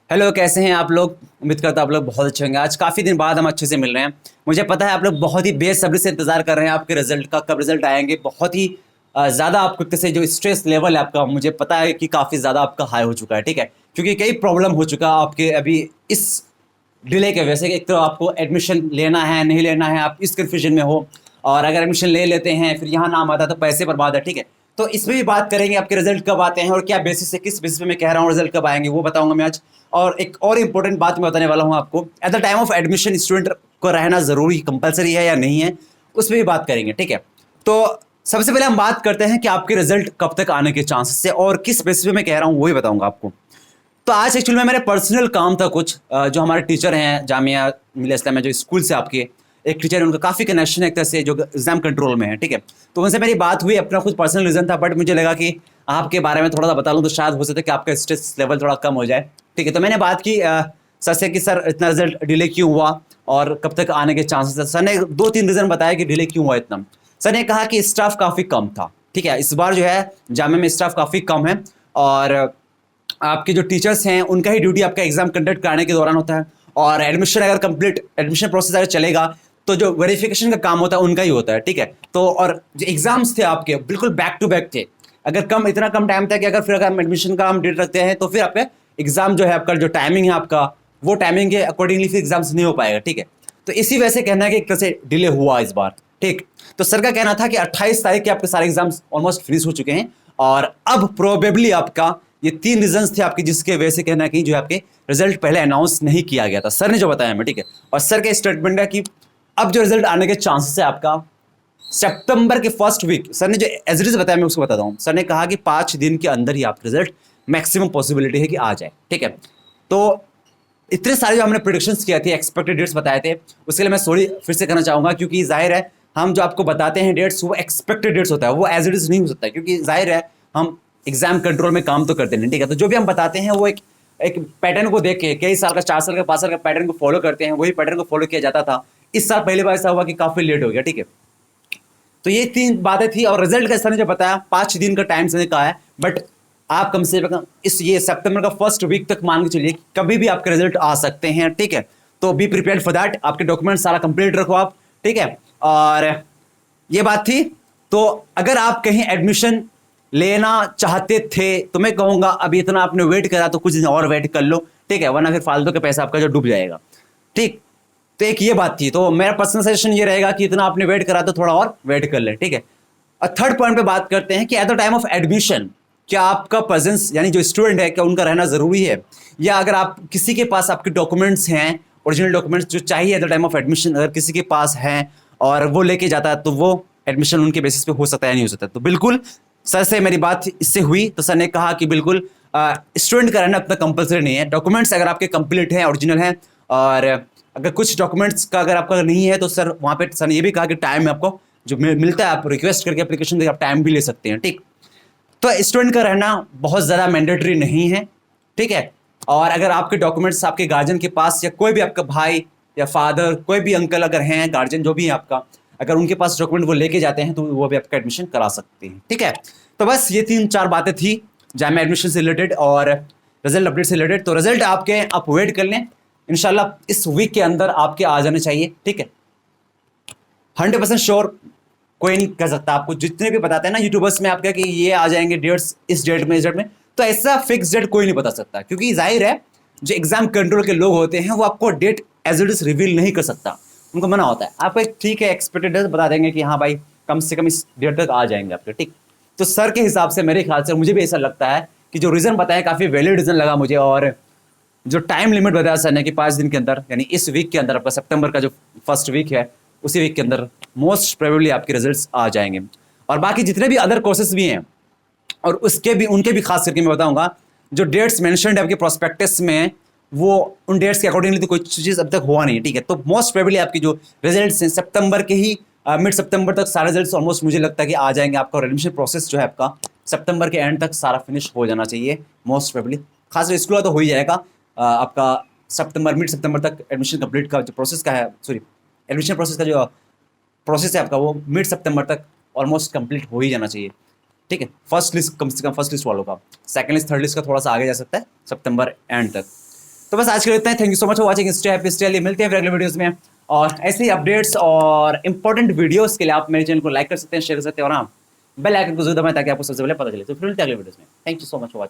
Hello, कैसे हैं आप लोग। उम्मीद करता हूं आप लोग बहुत अच्छे होंगे। आज काफ़ी दिन बाद हम अच्छे से मिल रहे हैं। मुझे पता है आप लोग बहुत ही बेसब्री से इंतजार कर रहे हैं आपके रिजल्ट का, कब रिजल्ट आएंगे। बहुत ही ज़्यादा आपको एक तरह से जो स्ट्रेस लेवल है आपका, मुझे पता है कि काफ़ी ज़्यादा आपका हाई हो चुका है। ठीक है, क्योंकि कई प्रॉब्लम हो चुका है आपके अभी इस डिले की वजह से। एक तो आपको एडमिशन लेना है नहीं लेना है, आप इस कन्फ्यूजन में हो। और अगर एडमिशन ले लेते हैं फिर यहाँ नाम आता है तो पैसे बर्बाद है। ठीक है, तो इसमें भी बात करेंगे आपके रिजल्ट कब आते हैं और क्या बेसिस से, किस बेसिस पे मैं कह रहा हूँ रिजल्ट कब आएंगे, वो बताऊंगा मैं आज। और एक और इंपॉर्टेंट बात मैं बताने वाला हूँ आपको, at the time of admission student को रहना जरूरी कंपलसरी है या नहीं है, उस पर भी बात करेंगे। ठीक है, तो सबसे पहले हम बात करते हैं कि आपके रिजल्ट कब तक आने के चांसेस है और किस बेसिस पे मैं कह रहा हूँ वही बताऊंगा आपको। तो आज एक्चुअली में मेरे पर्सनल काम था कुछ, जो हमारे टीचर हैं जामिया मिलिया इस्लामिया जो स्कूल से आपके एक टीचर है, उनका काफ़ी कनेक्शन है एक तरह से जो एग्जाम कंट्रोल में है। ठीक है, तो उनसे मेरी बात हुई, अपना कुछ पर्सनल रीज़न था, बट मुझे लगा कि आपके बारे में थोड़ा सा बता लूँ तो शायद हो सकता है कि आपका स्ट्रेस लेवल थोड़ा कम हो जाए। ठीक है, तो मैंने बात की सर से कि सर इतना रिजल्ट डिले क्यों हुआ और कब तक आने के चांसेस है। सर ने दो तीन रीज़न बताया कि डिले क्यों हुआ इतना। सर ने कहा कि स्टाफ काफ़ी कम था। ठीक है, इस बार जो है जामिया में स्टाफ काफ़ी कम है और आपके जो टीचर्स हैं उनका ही ड्यूटी आपका एग्जाम कंडक्ट कराने के दौरान होता है। और एडमिशन अगर कंप्लीट एडमिशन प्रोसेस अगर चलेगा तो जो वेरिफिकेशन का काम होता है उनका ही होता है। ठीक है, तो और जो एग्जाम्स थे आपके बिल्कुल बैक टू बैक थे। अगर कम इतना कम टाइम था कि अगर फिर अगर हम एडमिशन का हम डेट रखते हैं तो फिर आपका एग्जाम जो है आपका जो टाइमिंग है आपका वो टाइमिंग के अकॉर्डिंगली फिर एग्जाम्स नहीं हो पाएगा। ठीक है, तो इसी वजह से कहना है कि एक तरह से डिले हुआ इस बार। ठीक, तो सर का कहना था कि 28 तारीख के आपके सारे एग्जाम्स ऑलमोस्ट फिनिश हो चुके हैं और अब प्रोबेबली आपका ये तीन रीजंस थे आपके जिसके वजह से कहना है कि जो आपके रिजल्ट पहले अनाउंस नहीं किया गया था। सर ने जो बताया हमें, ठीक है, और सर का स्टेटमेंट है कि अब जो रिजल्ट आने के चांसेस है आपका सितंबर के फर्स्ट वीक। सर ने जो एज इट इज बताया मैं उसको बताता हूँ। सर ने कहा कि 5 दिन के अंदर ही आपका रिजल्ट मैक्सिमम पॉसिबिलिटी है कि आ जाए। ठीक है, तो इतने सारे जो हमने प्रोडिक्शंस किए थे, एक्सपेक्टेड डेट्स बताए थे, उसके लिए मैं सॉरी फिर से कहना चाहूंगा, क्योंकि जाहिर है हम जो आपको बताते हैं डेट्स वो एक्सपेक्टेड डेट्स होता है, वो एज इट इज नहीं हो सकता, क्योंकि जाहिर है हम एग्जाम कंट्रोल में काम तो करते नहीं। ठीक है, तो जो भी हम बताते हैं वो एक एक पैटर्न को देख के कई साल का, 4 साल का, 5 साल का पैटर्न को फॉलो करते हैं, वही पैटर्न को फॉलो किया जाता था। इस साल पहली बार ऐसा हुआ कि काफी लेट हो गया। ठीक है, तो ये तीन बातें थी और रिजल्ट का सर ने जो बताया 5 दिन का टाइम से कहा है, बट आप कम से कम इस ये सितंबर का फर्स्ट वीक तक मान के चलिए कभी भी आपके रिजल्ट आ सकते हैं। ठीक है, तो बी प्रिपेयर्ड फॉर दैट, आपके डॉक्यूमेंट सारा कंप्लीट रखो आप। ठीक है, और ये बात थी। तो अगर आप कहीं एडमिशन लेना चाहते थे तो मैं कहूंगा अभी इतना आपने वेट करा तो कुछ दिन और वेट कर लो। ठीक है, वरना फिर फालतू का पैसा आपका जो डूब जाएगा। ठीक, तो एक ये बात थी। तो मेरा पर्सनल सजेशन ये रहेगा कि इतना आपने वेट करा तो थोड़ा और वेट कर ले। ठीक है, और थर्ड पॉइंट पे बात करते हैं कि at the time of admission क्या आपका प्रेजेंस यानी जो स्टूडेंट है क्या उनका रहना जरूरी है, या अगर आप किसी के पास आपके डॉक्यूमेंट्स हैं, ओरिजिनल डॉक्यूमेंट्स जो चाहिए at the time of admission, अगर किसी के पास हैं और वो लेके जाता है तो वो एडमिशन उनके बेसिस पे हो सकता है या नहीं हो सकता। तो बिल्कुल सर से मेरी बात इससे हुई तो सर ने कहा कि बिल्कुल स्टूडेंट का रहना अपना कंपलसरी नहीं है। डॉक्यूमेंट्स अगर आपके कंप्लीट हैं, ओरिजिनल हैं, और अगर कुछ डॉक्यूमेंट्स का अगर आपका नहीं है तो सर वहाँ पे सर ने ये भी कहा कि टाइम में आपको जो मिलता है आप रिक्वेस्ट करके एप्लीकेशन देकर आप टाइम भी ले सकते हैं। ठीक, तो स्टूडेंट का रहना बहुत ज़्यादा मैंडेटरी नहीं है। ठीक है, और अगर आपके डॉक्यूमेंट्स आपके गार्जियन के पास या कोई भी आपका भाई या फादर, कोई भी अंकल अगर हैं, गार्जियन जो भी है आपका, अगर उनके पास डॉक्यूमेंट वो लेके जाते हैं तो वो भी आपका एडमिशन करा सकते हैं। ठीक है, तो बस ये 3-4 बातें थी जामिया एडमिशन से रिलेटेड और रिजल्ट अपडेट से रिलेटेड। तो रिजल्ट आपके आप वेट कर लें, इंशाल्लाह इस वीक के अंदर आपके आ जाने चाहिए। ठीक है, 100% श्योर कोई नहीं कह सकता। आपको जितने भी बताते हैं ना यूट्यूबर्स में आपका कि ये आ जाएंगे डेट्स इस डेट में, इस डेट में, तो ऐसा फिक्स डेट कोई नहीं बता सकता, क्योंकि जाहिर है जो एग्जाम कंट्रोल के लोग होते हैं वो आपको date as it is reveal नहीं कर सकता, उनको मना होता है। आपको एक ठीक है एक्सपेक्टेड डेट बता देंगे कि हाँ भाई कम से कम इस डेट तक आ जाएंगे आपके। ठीक, तो सर के हिसाब से मेरे ख्याल से मुझे भी ऐसा लगता है कि जो रीज़न बताया काफ़ी वैलिड रीज़न लगा मुझे, और जो टाइम लिमिट बताया सर ने कि 5 दिन के अंदर, यानी इस वीक के अंदर आपका सितंबर का जो फर्स्ट वीक है उसी वीक के अंदर मोस्ट प्रोबेबली आपके रिजल्ट्स आ जाएंगे। और बाकी जितने भी अदर कोर्सेज भी हैं और उसके भी उनके भी खास करके मैं बताऊंगा जो डेट्स मेंशन्ड है आपके प्रोस्पेक्टस में, वो उन डेट्स के अकॉर्डिंगली तो कोई चीज़ अब तक हुआ नहीं है। ठीक है, तो मोस्ट प्रोबेबली आपकी जो रिजल्ट्स हैं सितंबर के ही मिड सितंबर तक सारे रिजल्ट्स ऑलमोस्ट मुझे लगता है कि आ जाएंगे। आपका एडमिशन प्रोसेस जो है आपका सितंबर के एंड तक सारा फिनिश हो जाना चाहिए मोस्ट प्रोबेबली। खास स्कूल का तो हो ही जाएगा आपका सितंबर मिड सितंबर तक एडमिशन कंप्लीट का जो प्रोसेस का है, सॉरी एडमिशन प्रोसेस का जो प्रोसेस है आपका वो मिड सितंबर तक ऑलमोस्ट कंप्लीट हो ही जाना चाहिए। ठीक है, फर्स्ट लिस्ट कम से कम फर्स्ट लिस्ट वालों का, सेकंड लिस्ट थर्ड लिस्ट का थोड़ा सा आगे जा सकता है सितंबर एंड तक। तो बस आज के लिए इतना ही। Thank you so much for watching. Stay happy stay healthy. मिलते हैं रेगुलर वीडियोस में, और ऐसे ही अपडेट्स और इंपॉर्टेंट वीडियोस के लिए आप मेरे चैनल को लाइक कर सकते हैं, शेयर कर सकते हैं, और हाँ बेल आइकन को जरूर दबाएं ताकि आपको सबसे पहले पता चले। तो फिर मिलते हैं अगले वीडियोस में। Thank you so much for